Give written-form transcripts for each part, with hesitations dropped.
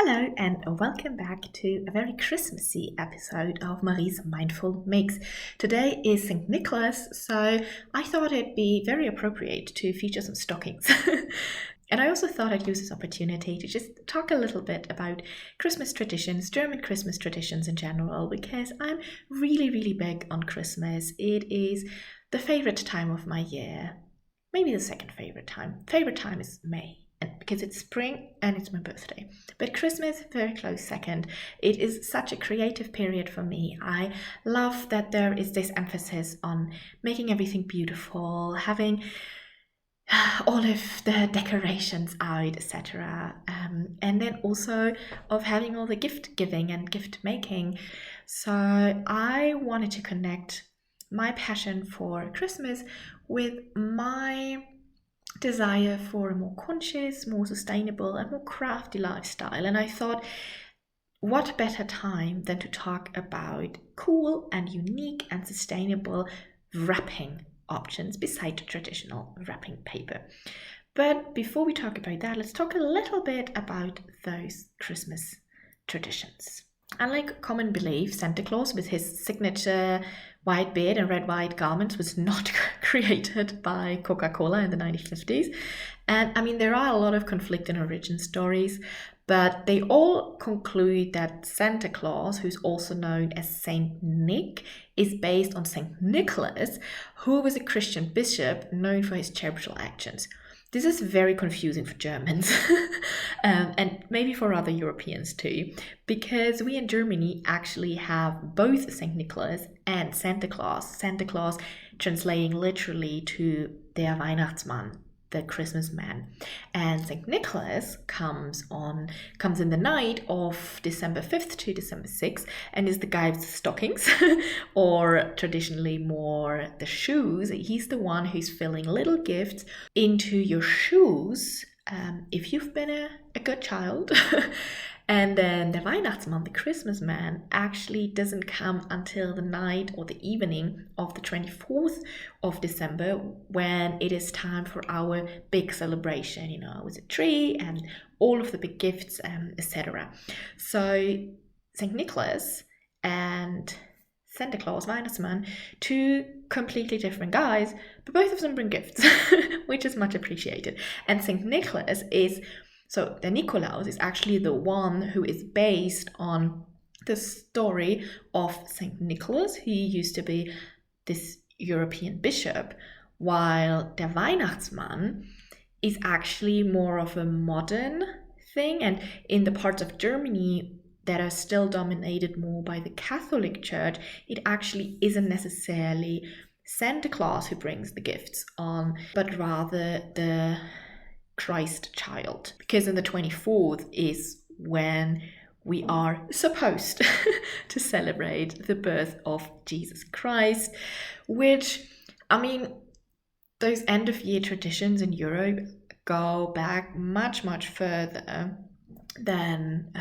Hello and welcome back to a very Christmassy episode of Marie's Mindful Mix. Today is St. Nicholas, so I thought it'd be very appropriate to feature some stockings. And I also thought I'd use this opportunity to just talk a little bit about Christmas traditions, German Christmas traditions in general, because I'm really big on Christmas. It is the favorite time of my year, maybe the second favorite time. Favorite time is May. And because it's spring and it's my birthday. But Christmas, very close second. It is such a creative period for me. I love that there is this emphasis on making everything beautiful, having all of the decorations out, etc. And then also of having all the gift giving and gift making. So I wanted to connect my passion for Christmas with my desire for a more conscious, more sustainable, and more crafty lifestyle. And I thought, what better time than to talk about cool and unique and sustainable wrapping options beside the traditional wrapping paper. But before we talk about that, let's talk a little bit about those Christmas traditions. Unlike common belief, Santa Claus with his signature white beard and red-white garments was not created by Coca-Cola in the 1950s. And I mean, there are a lot of conflicting origin stories, but they all conclude that Santa Claus, who's also known as Saint Nick, is based on Saint Nicholas, who was a Christian bishop known for his charitable actions. This is very confusing for Germans and maybe for other Europeans too, because we in Germany actually have both St. Nicholas and Santa Claus. Santa Claus translating literally to der Weihnachtsmann, the Christmas man. And St. Nicholas comes in the night of December 5th to December 6th and is the guy with the stockings or traditionally more the shoes. He's the one who's filling little gifts into your shoes if you've been a good child. And then the Weihnachtsmann, the Christmas man, actually doesn't come until the night or the evening of the 24th of December, when it is time for our big celebration, with a tree and all of the big gifts, etc. So St. Nicholas and Santa Claus, Weihnachtsmann, two completely different guys, but both of them bring gifts, which is much appreciated. And St. Nicholas so the Nikolaus is actually the one who is based on the story of St. Nicholas. He used to be this European bishop, while der Weihnachtsmann is actually more of a modern thing. And in the parts of Germany that are still dominated more by the Catholic Church, it actually isn't necessarily Santa Claus who brings the gifts on, but rather the Christ child, because in the 24th is when we are supposed to celebrate the birth of Jesus Christ, which, I mean, those end of year traditions in Europe go back much further than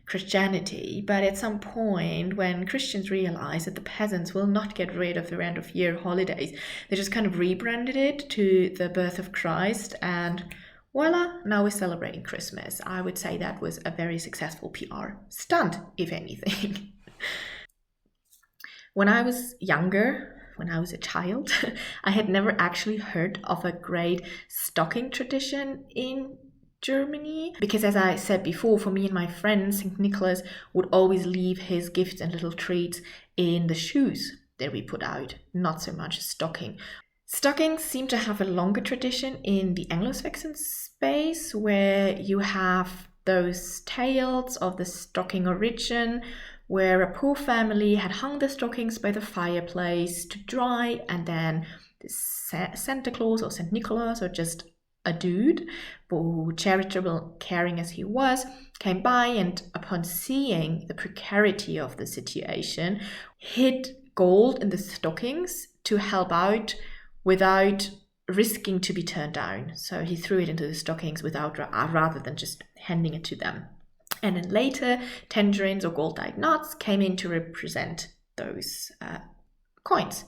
Christianity. But at some point, when Christians realized that the peasants will not get rid of their end of year holidays, they just kind of rebranded it to the birth of Christ, and voila, now we're celebrating Christmas. I would say that was a very successful PR stunt, if anything. When I was younger, when I was a child, I had never actually heard of a great stocking tradition in Germany, because as I said before, for me and my friends, St. Nicholas would always leave his gifts and little treats in the shoes that we put out, not so much a stocking. Stockings seem to have a longer tradition in the Anglo-Saxon space, where you have those tales of the stocking origin, where a poor family had hung the stockings by the fireplace to dry, and then Santa Claus or St. Nicholas, or just a dude, who, charitable, caring as he was, came by and, upon seeing the precarity of the situation, hid gold in the stockings to help out without risking to be turned down. So he threw it into the stockings rather than just handing it to them. And then later, tangerines or gold-dyed nuts came in to represent those coins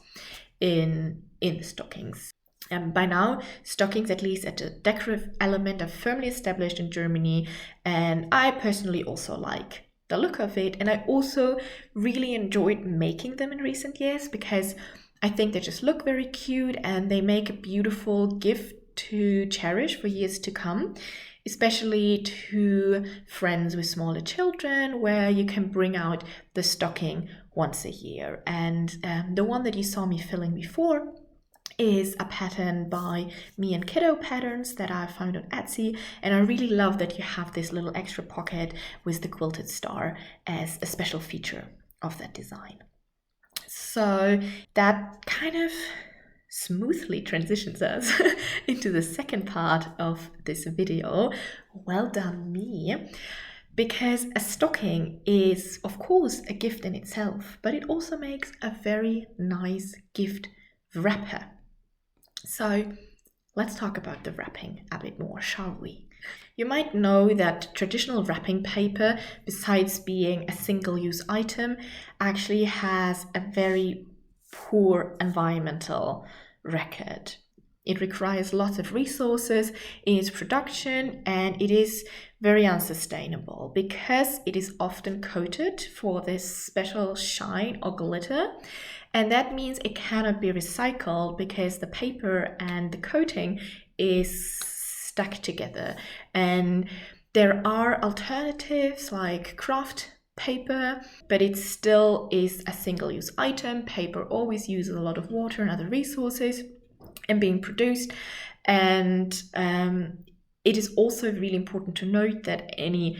in the stockings. By now, stockings, at least at a decorative element, are firmly established in Germany, and I personally also like the look of it. And I also really enjoyed making them in recent years because I think they just look very cute and they make a beautiful gift to cherish for years to come, especially to friends with smaller children, where you can bring out the stocking once a year. And the one that you saw me filling before is a pattern by Me and Kiddo Patterns that I found on Etsy, and I really love that you have this little extra pocket with the quilted star as a special feature of that design. So that kind of smoothly transitions us into the second part of this video. Well done, me. Because a stocking is, of course, a gift in itself, but it also makes a very nice gift wrapper. So let's talk about the wrapping a bit more, shall we? You might know that traditional wrapping paper, besides being a single-use item, actually has a very poor environmental record. It requires lots of resources in its production, and it is very unsustainable because it is often coated for this special shine or glitter. And that means it cannot be recycled because the paper and the coating is stuck together. And there are alternatives like craft paper, but it still is a single-use item. Paper always uses a lot of water and other resources in being produced. And it is also really important to note that any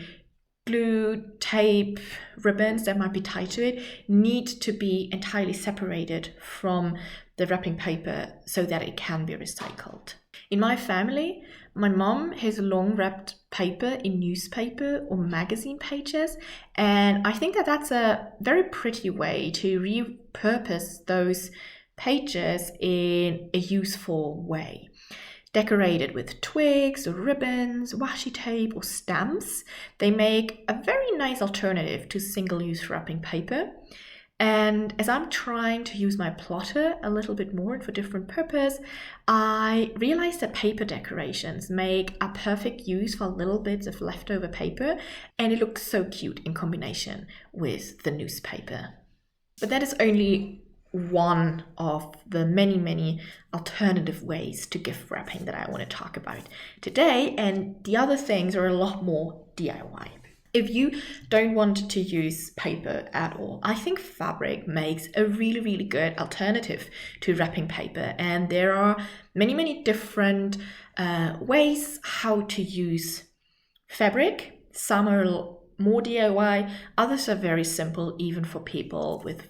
glue, tape, ribbons that might be tied to it need to be entirely separated from the wrapping paper so that it can be recycled. In my family, my mom has long wrapped paper in newspaper or magazine pages, and I think that that's a very pretty way to repurpose those pages in a useful way. Decorated with twigs or ribbons, washi tape or stamps, they make a very nice alternative to single-use wrapping paper. And as I'm trying to use my plotter a little bit more and for different purpose, I realized that paper decorations make a perfect use for little bits of leftover paper, and it looks so cute in combination with the newspaper. But that is only one of the many alternative ways to gift wrapping that I want to talk about today, and the other things are a lot more DIY. If you don't want to use paper at all, I think fabric makes a really good alternative to wrapping paper, and there are many different ways how to use fabric. Some are more DIY, others are very simple, even for people with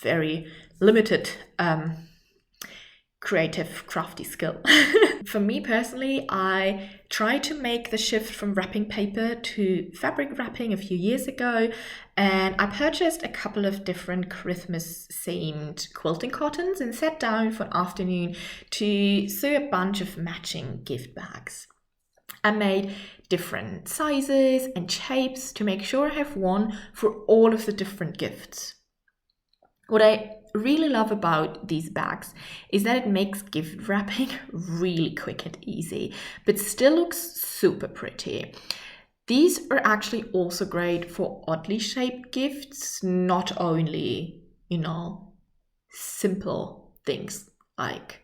very limited creative, crafty skill. For me personally, I tried to make the shift from wrapping paper to fabric wrapping a few years ago, and I purchased a couple of different Christmas-themed quilting cottons and sat down for an afternoon to sew a bunch of matching gift bags. I made different sizes and shapes to make sure I have one for all of the different gifts. What I really love about these bags is that it makes gift wrapping really quick and easy, but still looks super pretty. These are actually also great for oddly shaped gifts, not only, simple things like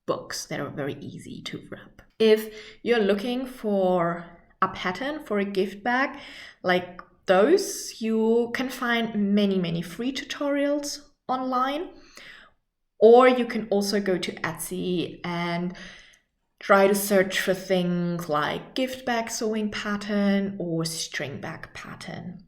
books that are very easy to wrap. If you're looking for a pattern for a gift bag like those, you can find many free tutorials online, or you can also go to Etsy and try to search for things like gift bag sewing pattern or string bag pattern.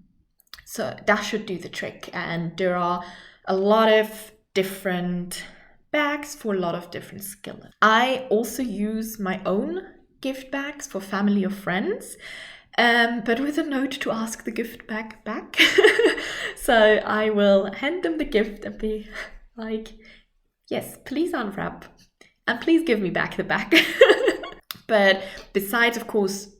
So that should do the trick, and there are a lot of different bags for a lot of different skills. I also use my own gift bags for family or friends, but with a note to ask the gift bag back. So I will hand them the gift and be like, yes, please unwrap and please give me back the bag. But besides, of course,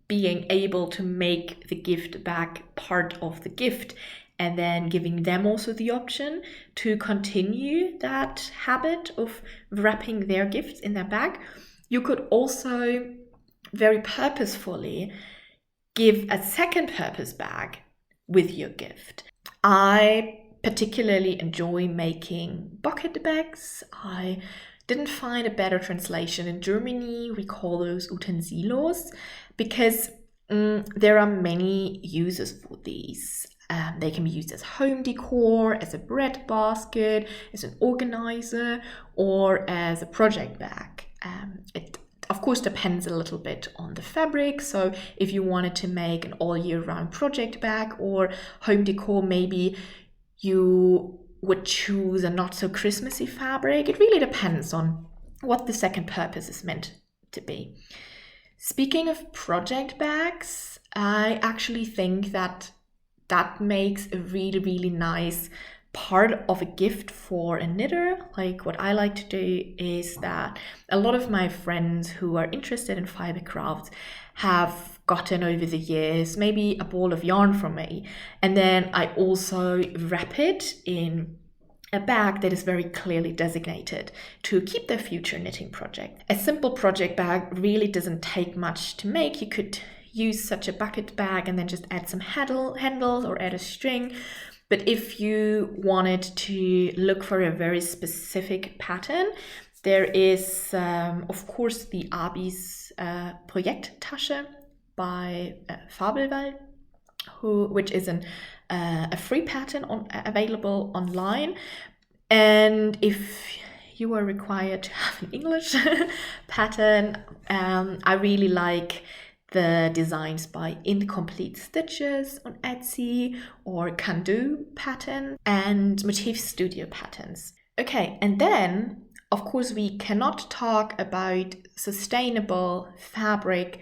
being able to make the gift bag part of the gift and then giving them also the option to continue that habit of wrapping their gifts in their bag. You could also very purposefully give a second purpose bag with your gift. I particularly enjoy making bucket bags. I didn't find a better translation. In Germany, we call those Utensilos because there are many uses for these. They can be used as home decor, as a bread basket, as an organizer, or as a project bag. It of course depends a little bit on the fabric. So if you wanted to make an all year round project bag or home decor, maybe you would choose a not so Christmassy fabric. It really depends on what the second purpose is meant to be. Speaking of project bags, I actually think that makes a really, really nice part of a gift for a knitter. Like what I like to do is that a lot of my friends who are interested in fiber crafts have gotten over the years maybe a ball of yarn from me, and then I also wrap it in a bag that is very clearly designated to keep their future knitting project. A simple project bag really doesn't take much to make. You could use such a bucket bag and then just add some handles or add a string. But if you wanted to look for a very specific pattern, there is, of course, the Abis Projekttasche by Fabelwald, which is a free pattern available online. And if you are required to have an English pattern, I really like the designs by Incomplete Stitches on Etsy or Can Do pattern and Motif Studio patterns. Okay, and then of course we cannot talk about sustainable fabric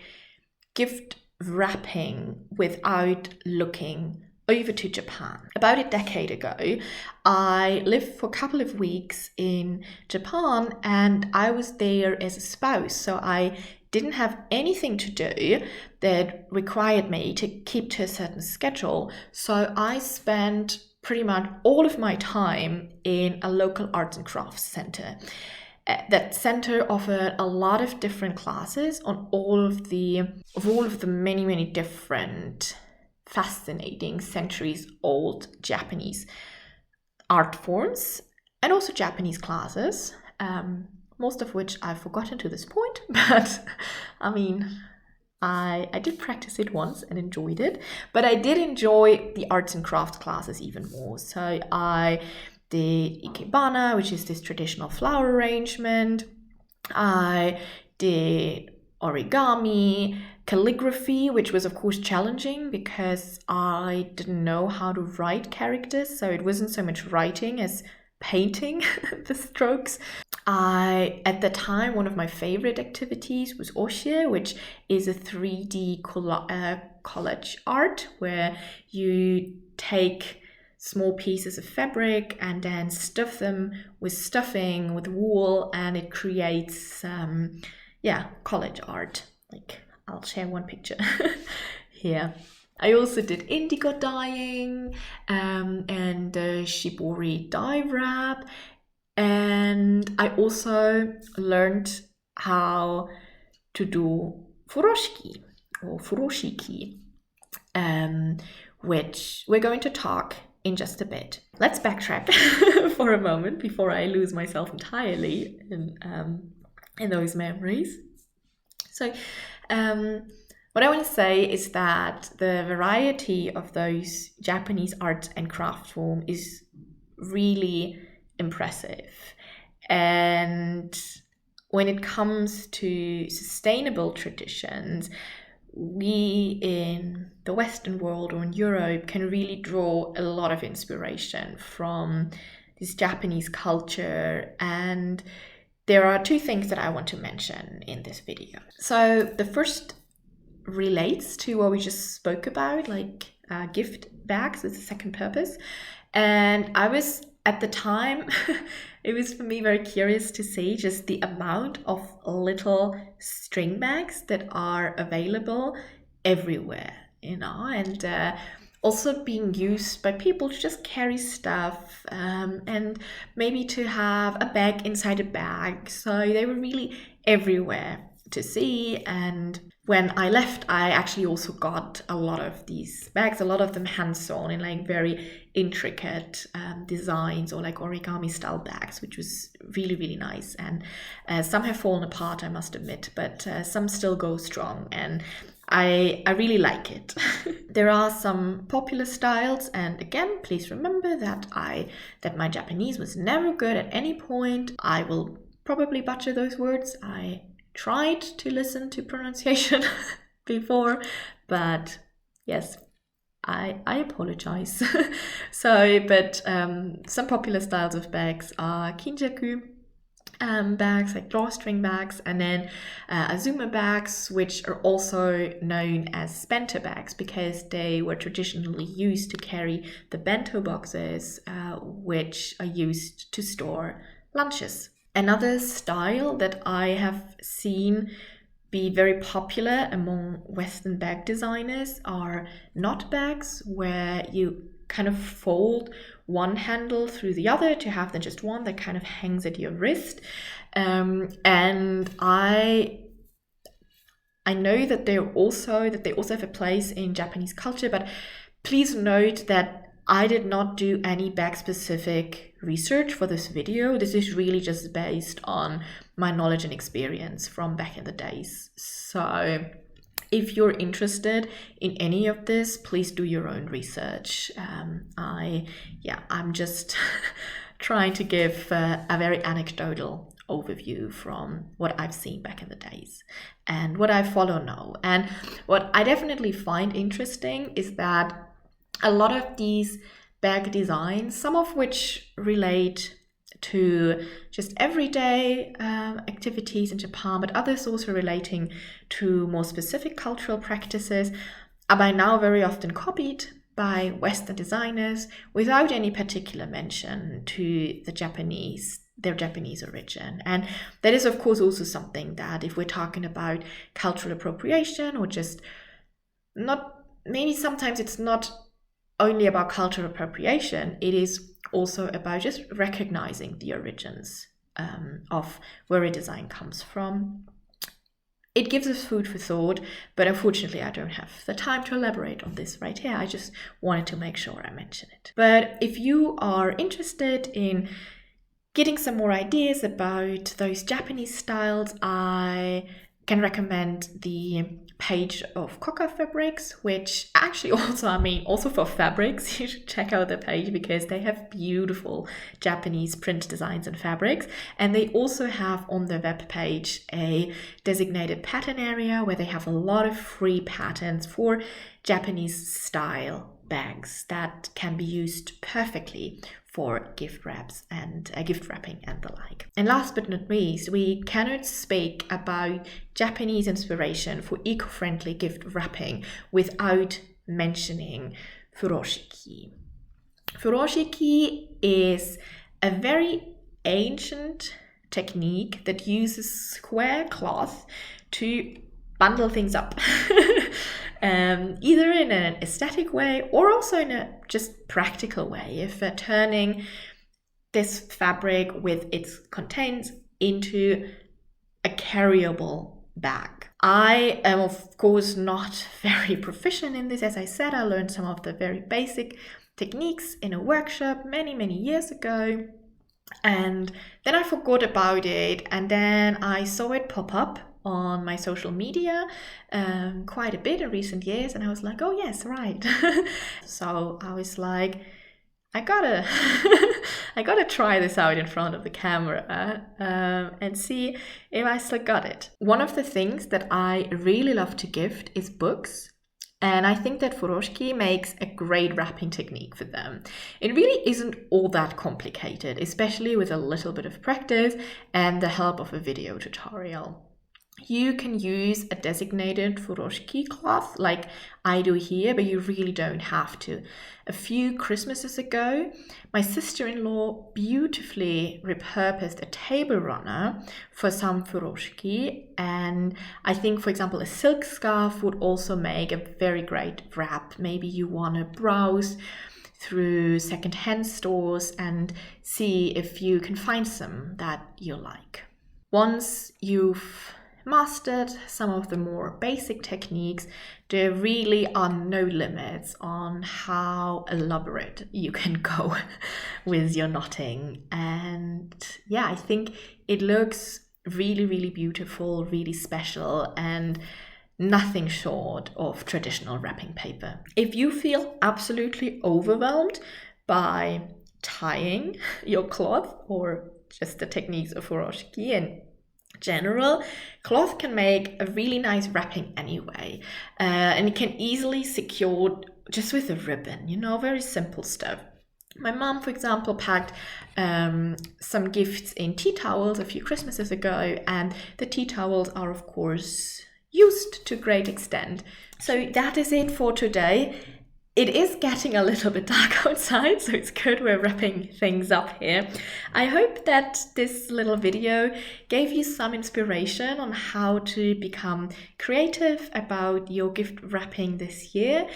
gift wrapping without looking over to Japan. About a decade ago, I lived for a couple of weeks in Japan and I was there as a spouse, so I didn't have anything to do that required me to keep to a certain schedule. So I spent pretty much all of my time in a local arts and crafts center. That center offered a lot of different classes on all of the many, many different fascinating centuries-old Japanese art forms and also Japanese classes. Most of which I've forgotten to this point, but I mean, I did practice it once and enjoyed it, but I did enjoy the arts and crafts classes even more. So I did ikebana, which is this traditional flower arrangement. I did origami, calligraphy, which was of course challenging because I didn't know how to write characters, so it wasn't so much writing as painting the strokes. At the time, one of my favorite activities was oshie, which is a 3D collage art where you take small pieces of fabric and then stuff them with stuffing, with wool, and it creates, collage art. Like, I'll share one picture here. I also did indigo dyeing and shibori dye wrap. And I also learned how to do furoshiki or furoshiki, which we're going to talk in just a bit. Let's backtrack for a moment before I lose myself entirely in those memories. So, what I want to say is that the variety of those Japanese art and craft form is really impressive. And when it comes to sustainable traditions, we in the Western world or in Europe can really draw a lot of inspiration from this Japanese culture. And there are two things that I want to mention in this video. So the first relates to what we just spoke about, like gift bags with a second purpose. And I was at the time, it was for me very curious to see just the amount of little string bags that are available everywhere, and also being used by people to just carry stuff, and maybe to have a bag inside a bag. So they were really everywhere to see. And when I left, I actually also got a lot of these bags, a lot of them hand sewn in like very intricate designs, or like origami style bags, which was really, really nice. And some have fallen apart, I must admit, but some still go strong, and I really like it. There are some popular styles, and again, please remember that my Japanese was never good at any point. I will probably butcher those words. I tried to listen to pronunciation before, but yes, I apologize. But some popular styles of bags are kinjaku bags, like drawstring bags, and then azuma bags, which are also known as bento bags because they were traditionally used to carry the bento boxes, which are used to store lunches. Another style that I have seen be very popular among Western bag designers are knot bags, where you kind of fold one handle through the other to have then just one that kind of hangs at your wrist. And I know that they also have a place in Japanese culture, but please note that I did not do any bag specific research for this video. This is really just based on my knowledge and experience from back in the days. So if you're interested in any of this, please do your own research. I'm just trying to give a very anecdotal overview from what I've seen back in the days and what I follow now. And what I definitely find interesting is that a lot of these bag designs, some of which relate to just everyday activities in Japan, but others also relating to more specific cultural practices, are by now very often copied by Western designers without any particular mention to their Japanese origin. And that is, of course, also something that, if we're talking about cultural appropriation, or just not, maybe sometimes it's not only about cultural appropriation, it is also about just recognizing the origins of where a design comes from. It gives us food for thought, but unfortunately I don't have the time to elaborate on this right here. I just wanted to make sure I mention it. But if you are interested in getting some more ideas about those Japanese styles, I can recommend the page of Coca Fabrics, which actually also for fabrics, you should check out the page because they have beautiful Japanese print designs and fabrics. And they also have on their webpage a designated pattern area where they have a lot of free patterns for Japanese style bags that can be used perfectly for gift wrapping and the like. And last but not least, we cannot speak about Japanese inspiration for eco-friendly gift wrapping without mentioning furoshiki. Furoshiki is a very ancient technique that uses square cloth to bundle things up. Either in an aesthetic way or also in a just practical way, if turning this fabric with its contents into a carryable bag. I am, of course, not very proficient in this. As I said, I learned some of the very basic techniques in a workshop many years ago, and then I forgot about it, and then I saw it pop up on my social media quite a bit in recent years, and I was like, oh yes, right. So I was like, I gotta try this out in front of the camera and see if I still got it. One of the things that I really love to gift is books. And I think that furoshiki makes a great wrapping technique for them. It really isn't all that complicated, especially with a little bit of practice and the help of a video tutorial. You can use a designated furoshiki cloth like I do here, but you really don't have to. A few Christmases ago, my sister-in-law beautifully repurposed a table runner for some furoshiki, and I think, for example, a silk scarf would also make a very great wrap. Maybe you want to browse through secondhand stores and see if you can find some that you like. Once you've mastered some of the more basic techniques, there really are no limits on how elaborate you can go with your knotting. And yeah, I think it looks really, really beautiful, really special, and nothing short of traditional wrapping paper. If you feel absolutely overwhelmed by tying your cloth or just the techniques of furoshiki and general, cloth can make a really nice wrapping anyway, and it can easily secure just with a ribbon, very simple stuff. My mom, for example, packed some gifts in tea towels a few Christmases ago, and the tea towels are, of course, used to a great extent. So that is it for today. It is getting a little bit dark outside, so it's good we're wrapping things up here. I hope that this little video gave you some inspiration on how to become creative about your gift wrapping this year.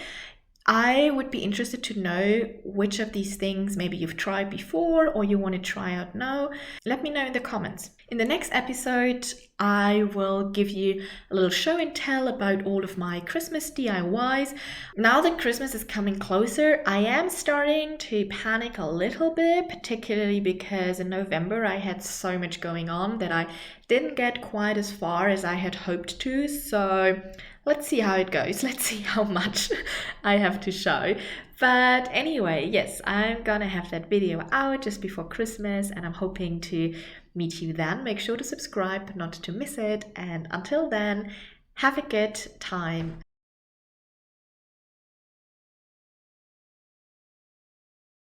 I would be interested to know which of these things maybe you've tried before or you want to try out now. Let me know in the comments. In the next episode, I will give you a little show and tell about all of my Christmas DIYs. Now that Christmas is coming closer, I am starting to panic a little bit, particularly because in November I had so much going on that I didn't get quite as far as I had hoped to. So let's see how it goes. Let's see how much I have to show. But anyway, yes, I'm gonna have that video out just before Christmas, and I'm hoping to meet you then. Make sure to subscribe not to miss it. And until then, have a good time.